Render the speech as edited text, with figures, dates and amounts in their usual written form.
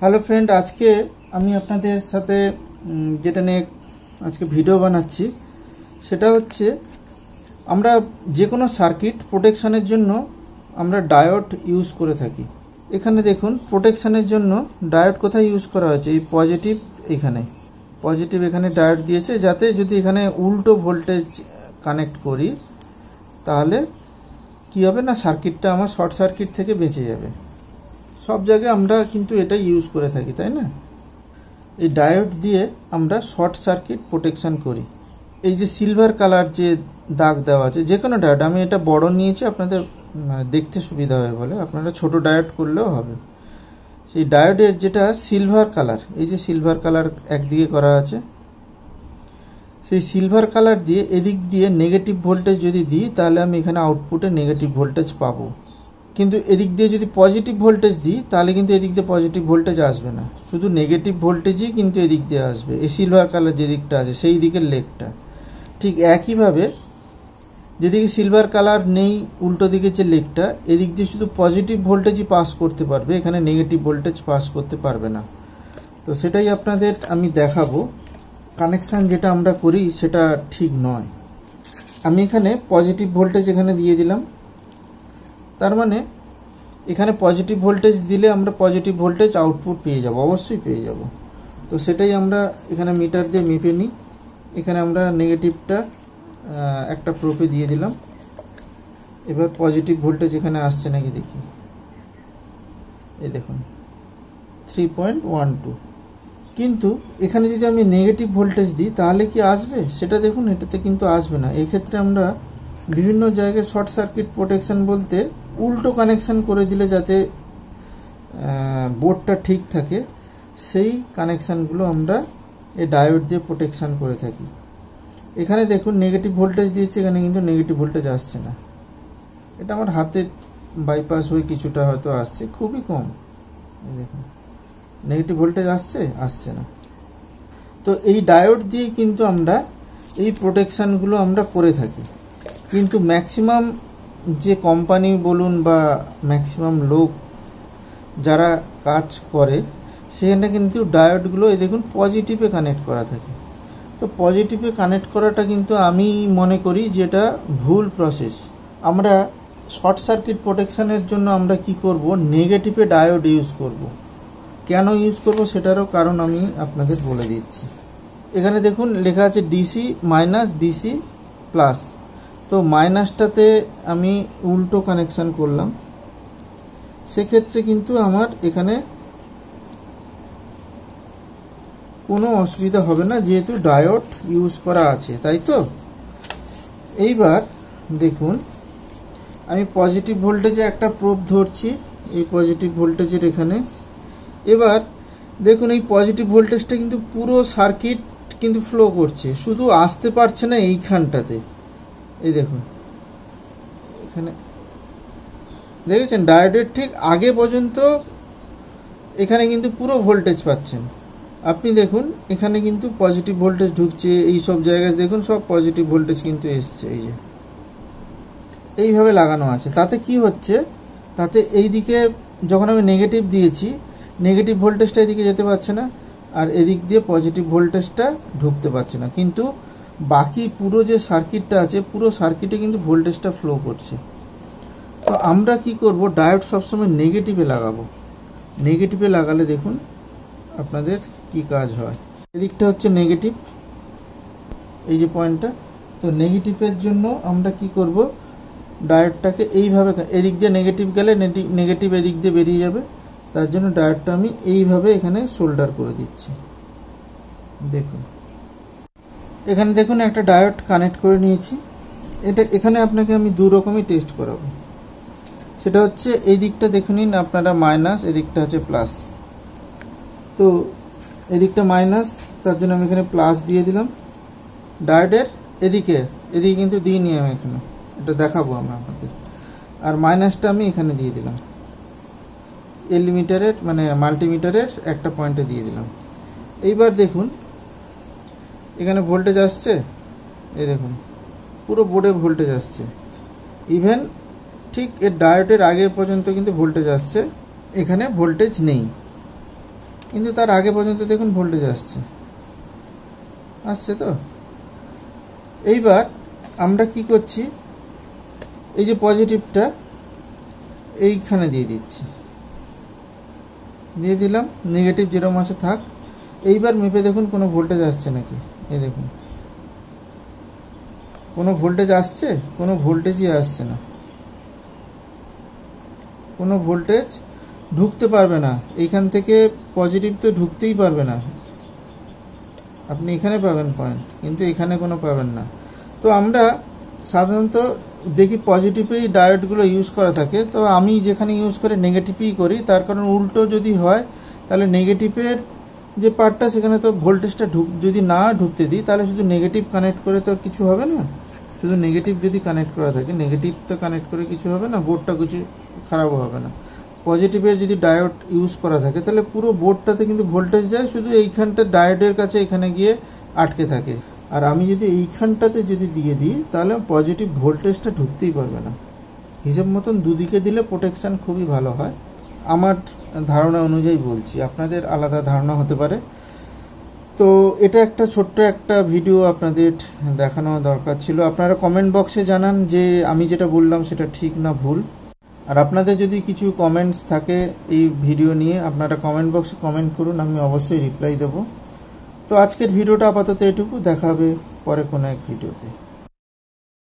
Hello friend, আজকে আমি আপনাদের সাথে যেটা নিয়ে আজকে ভিডিও বানাচ্ছি সেটা হচ্ছে আমরা যে কোনো সার্কিট প্রোটেকশানের জন্য আমরা ডায়োড ইউজ করে থাকি। এখানে দেখুন প্রোটেকশানের জন্য ডায়োড কোথায় ইউজ করা হয়েছে, এই পজিটিভ এখানে ডায়োড দিয়েছে, যাতে যদি এখানে উল্টো ভোল্টেজ কানেক্ট করি তাহলে কি হবে না, সার্কিটটা আমার শর্ট সার্কিট থেকে বেঁচে যাবে। সব জায়গায় আমরা কিন্তু এটা ইউজ করে থাকি, তাই না? এই ডায়োড দিয়ে আমরা শর্ট সার্কিট প্রোটেকশন করি। এই যে সিলভার কালার যে দাগ দেওয়া আছে, যে কোনো ডায়োড, আমি এটা বড় নিয়েছি আপনাদের দেখতে সুবিধা হবে বলে, আপনারা ছোট ডায়োড করলেও হবে। সেই ডায়োডের যেটা সিলভার কালার, এই যে সিলভার কালার একদিকে করা আছে, সেই সিলভার কালার দিয়ে এদিক দিয়ে নেগেটিভ ভোল্টেজ যদি দিই তাহলে আমি এখানে আউটপুটে নেগেটিভ ভোল্টেজ পাবো। কিন্তু এদিক দিয়ে যদি পজিটিভ ভোল্টেজ দিই তাহলে কিন্তু এদিক দিয়ে পজিটিভ ভোল্টেজ আসবে না, শুধু নেগেটিভ ভোল্টেজই কিন্তু এদিক দিয়ে আসবে। এই সিলভার কালার যে দিকটা আছে সেই দিকের লেগটা। ঠিক একইভাবে যেদিকে সিলভার কালার নেই, উল্টো দিকে যে লেগটা, এদিক দিয়ে শুধু পজিটিভ ভোল্টেজই পাস করতে পারবে, এখানে নেগেটিভ ভোল্টেজ পাস করতে পারবে না। তো সেটাই আপনাদের আমি দেখাবো। কানেকশান যেটা আমরা করি সেটা ঠিক নয়। আমি এখানে পজিটিভ ভোল্টেজ এখানে দিয়ে দিলাম, তার মানে এখানে পজিটিভ ভোল্টেজ দিলে আমরা পজিটিভ ভোল্টেজ আউটপুট পেয়ে যাব, অবশ্যই পেয়ে যাব। তো সেটাই আমরা এখানে মিটার দিয়ে মেপে নিই। এখানে আমরা নেগেটিভটা একটা প্রোপে দিয়ে দিলাম। এবার পজিটিভ ভোল্টেজ এখানে আসছে নাকি দেখি, এই দেখুন 3.12। কিন্তু এখানে যদি আমি নেগেটিভ ভোল্টেজ দিই তাহলে কি আসবে সেটা দেখুন, এটাতে কিন্তু আসবে না। এক্ষেত্রে আমরা বিভিন্ন জায়গায় শর্ট সার্কিট প্রোটেকশন বলতে উল্টো কানেকশন করে দিলে যাতে বোর্ডটা ঠিক থাকে, সেই কানেকশানগুলো আমরা এই ডায়োড দিয়ে প্রোটেকশন করে থাকি। এখানে দেখুন নেগেটিভ ভোল্টেজ দিয়েছে, এখানে কিন্তু নেগেটিভ ভোল্টেজ আসছে না। এটা আমার হাতে বাইপাস হয়ে কিছুটা হয়তো আসছে, খুবই কম। দেখুন নেগেটিভ ভোল্টেজ আসছে না। তো এই ডায়োড দিয়ে কিন্তু আমরা এই প্রোটেকশানগুলো আমরা করে থাকি। কিন্তু ম্যাক্সিমাম যে কোম্পানি বলুন বা ম্যাক্সিমাম লোক যারা কাজ করে সেখানে কিন্তু ডায়োডগুলো এই দেখুন পজিটিভে কানেক্ট করা থাকে। তো পজিটিভে কানেক্ট করাটা কিন্তু আমি মনে করি যেটা ভুল প্রসেস। আমরা শর্ট সার্কিট প্রোটেকশানের জন্য আমরা কি করব, নেগেটিভে ডায়োড ইউজ করব। কেন ইউজ করব সেটারও কারণ আমি আপনাদের বলে দিচ্ছি। এখানে দেখুন লেখা আছে ডিসি মাইনাস, ডিসি প্লাস। তো মাইনাসটাতে আমি উল্টো কানেকশান করলাম, সেক্ষেত্রে কিন্তু আমার এখানে কোনো অসুবিধা হবে না, যেহেতু ডায়োড ইউজ করা আছে, তাই তো? এইবার দেখুন আমি পজিটিভ ভোল্টেজে একটা প্রোব ধরছি, এই পজিটিভ ভোল্টেজের এখানে। এবার দেখুন এই পজিটিভ ভোল্টেজটা কিন্তু পুরো সার্কিট কিন্তু ফ্লো করছে, শুধু আসতে পারছে না এইখানটাতে। এই দেখুন এখানে দেখেছেন ডায়োডের ঠিক আগে পর্যন্ত এখানে কিন্তু পুরো ভোল্টেজ পাচ্ছেন আপনি। দেখুন এখানে কিন্তু পজিটিভ ভোল্টেজ ঢুকছে, এই সব জায়গায় দেখুন সব পজিটিভ ভোল্টেজ কিন্তু এসছে, এই যে এইভাবে লাগানো আছে। তাতে কি হচ্ছে, তাতে এই দিকে যখন আমি নেগেটিভ দিয়েছি, নেগেটিভ ভোল্টেজটা এদিকে যেতে পারছে না, আর এদিক দিয়ে পজিটিভ ভোল্টেজটা ঢুকতে পারছে না। কিন্তু বাকি পুরো যে সার্কিটটা আছে, পুরো সার্কিটে কিন্তু ভোল্টেজটা ফ্লো করছে। তো আমরা কি করব, ডায়োড সবসময় নেগেটিভে লাগাবো। নেগেটিভে লাগালে দেখুন আপনাদের কি কাজ হয়। এদিকটা হচ্ছে নেগেটিভ, এই যে পয়েন্টটা। তো নেগেটিভের জন্য আমরা কি করব, ডায়োডটাকে এইভাবে, এদিক দিয়ে নেগেটিভ গেলে নেগেটিভ এদিক দিয়ে বেরিয়ে যাবে, তার জন্য ডায়োডটা আমি এইভাবে এখানে সোল্ডার করে দিচ্ছি। দেখুন এখানে দেখুন একটা ডায়োড কানেক্ট করে নিয়েছি। এটা এখানে আপনাকে আমি দু রকমই টেস্ট করাবো। সেটা হচ্ছে এই দিকটা দেখে নিন আপনারা মাইনাস, এদিকটা হচ্ছে প্লাস। তো এদিকটা মাইনাস, তার জন্য আমি এখানে প্লাস দিয়ে দিলাম। ডায়োডের এদিকে কিন্তু দিইনি আমি, এখানে এটা দেখাবো আমরা আপনাদের। আর মাইনাসটা আমি এখানে দিয়ে দিলাম, এলিমিটারের মানে মাল্টিমিটারের একটা পয়েন্টে দিয়ে দিলাম। এইবার দেখুন এখানে ভোল্টেজ আসছে, এই দেখুন পুরো বোর্ডে ভোল্টেজ আসছে। ইভেন ঠিক এর ডায়োডের আগে পর্যন্ত কিন্তু ভোল্টেজ আসছে, এখানে ভোল্টেজ নেই। কিন্তু তার আগে পর্যন্ত দেখুন ভোল্টেজ আসছে তো। এইবার আমরা কি করছি, এই যে পজিটিভটা এইখানে দিয়ে দিচ্ছি, দিয়ে দিলাম, নেগেটিভ যেরকম আছে থাক। এইবার মেপে দেখুন কোনো ভোল্টেজ আসছে নাকি। এই দেখুন কোনো ভোল্টেজ আসছে? কোনো ভোল্টেজই আসছে না, কোনো ভোল্টেজ ঢুকতে পারবে না এইখান থেকে। পজিটিভ তো ঢুকতেই পারবে না। আপনি এখানে পাবেন পয়েন্ট, কিন্তু এখানে কোনো পাবেন না। তো আমরা সাধারণত দেখি পজিটিভেই ডায়োডগুলো ইউজ করা থাকে, তো আমি যেখানে ইউজ করে নেগেটিভই করি। তার কারণ উল্টো যদি হয় তাহলে নেগেটিভের যে পার্টটা সেখানে তো ভোল্টেজটা যদি না ঢুকতে দিই তাহলে শুধু নেগেটিভ কানেক্ট করে তো কিছু হবে না। শুধু নেগেটিভ যদি কানেক্ট করা থাকে, নেগেটিভ তো কানেক্ট করে কিছু হবে না, বোর্ডটা কিছু খারাপও হবে না। পজিটিভের যদি ডায়োড ইউজ করা থাকে তাহলে পুরো বোর্ডটাতে কিন্তু ভোল্টেজ যায়, শুধু এইখানটা ডায়োডের কাছে এখানে গিয়ে আটকে থাকে। আর আমি যদি এইখানটাতে যদি দিয়ে দিই তাহলে পজিটিভ ভোল্টেজটা ঢুকতেই পারবে না। হিসেব মতন দুদিকে দিলে প্রোটেকশান খুবই ভালো হয়, আমার ধারণা অনুযায়ী বলছি, আপনাদের আলাদা ধারণা হতে পারে। তো এটা একটা ছোট্ট একটা ভিডিও আপনাদের দেখানো দরকার ছিল। আপনারা কমেন্ট বক্সে জানান যে আমি যেটা বললাম সেটা ঠিক না ভুল। আর আপনাদের যদি কিছু কমেন্টস থাকে এই ভিডিও নিয়ে, আপনারা কমেন্ট বক্সে কমেন্ট করুন, আমি অবশ্যই রিপ্লাই দেব। তো আজকের ভিডিওটা আপাতত এটুকু, দেখা হবে পরে কোনো এক ভিডিওতে।